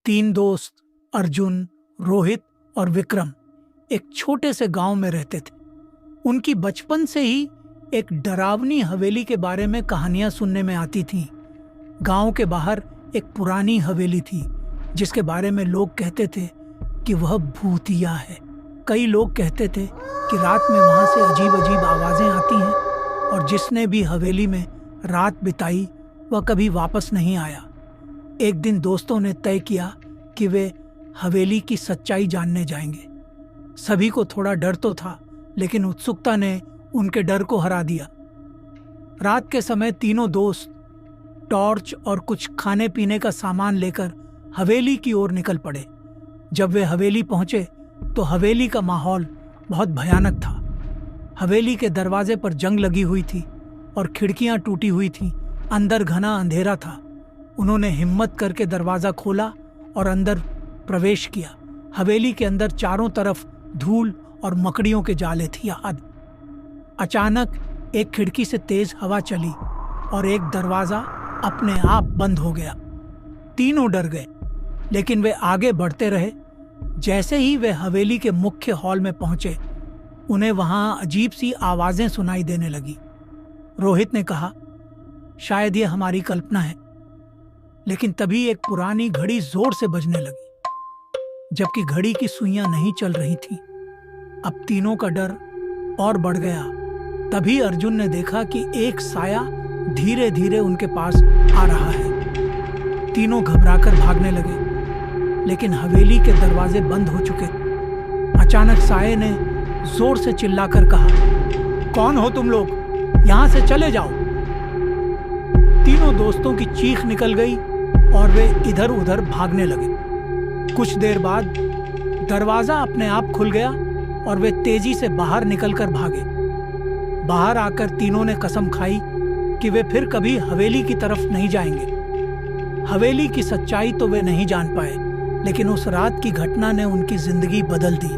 तीन दोस्त अर्जुन, रोहित और विक्रम एक छोटे से गांव में रहते थे। उनकी बचपन से ही एक डरावनी हवेली के बारे में कहानियां सुनने में आती थीं। गांव के बाहर एक पुरानी हवेली थी जिसके बारे में लोग कहते थे कि वह भूतिया है। कई लोग कहते थे कि रात में वहां से अजीब अजीब आवाजें आती हैं और जिसने भी हवेली में रात बिताई वह कभी वापस नहीं आया। एक दिन दोस्तों ने तय किया कि वे हवेली की सच्चाई जानने जाएंगे। सभी को थोड़ा डर तो था, लेकिन उत्सुकता ने उनके डर को हरा दिया। रात के समय तीनों दोस्त टॉर्च और कुछ खाने पीने का सामान लेकर हवेली की ओर निकल पड़े। जब वे हवेली पहुंचे तो हवेली का माहौल बहुत भयानक था। हवेली के दरवाजे पर जंग लगी हुई थी और खिड़कियां टूटी हुई थीं। अंदर घना अंधेरा था। उन्होंने हिम्मत करके दरवाजा खोला और अंदर प्रवेश किया। हवेली के अंदर चारों तरफ धूल और मकड़ियों के जाले थी। अचानक एक खिड़की से तेज हवा चली और एक दरवाजा अपने आप बंद हो गया। तीनों डर गए, लेकिन वे आगे बढ़ते रहे। जैसे ही वे हवेली के मुख्य हॉल में पहुंचे, उन्हें वहां अजीब सी आवाजें सुनाई देने लगी। रोहित ने कहा, शायद ये हमारी कल्पना है। लेकिन तभी एक पुरानी घड़ी जोर से बजने लगी, जबकि घड़ी की सुइयां नहीं चल रही थीं। अब तीनों का डर और बढ़ गया। तभी अर्जुन ने देखा कि एक साया धीरे धीरे उनके पास आ रहा है। तीनों घबराकर भागने लगे, लेकिन हवेली के दरवाजे बंद हो चुके। अचानक साये ने जोर से चिल्लाकर कहा, कौन हो तुम लोग? यहां से चले जाओ। तीनों दोस्तों की चीख निकल गई और वे इधर उधर भागने लगे। कुछ देर बाद दरवाजा अपने आप खुल गया और वे तेजी से बाहर निकलकर भागे। बाहर आकर तीनों ने कसम खाई कि वे फिर कभी हवेली की तरफ नहीं जाएंगे। हवेली की सच्चाई तो वे नहीं जान पाए, लेकिन उस रात की घटना ने उनकी जिंदगी बदल दी।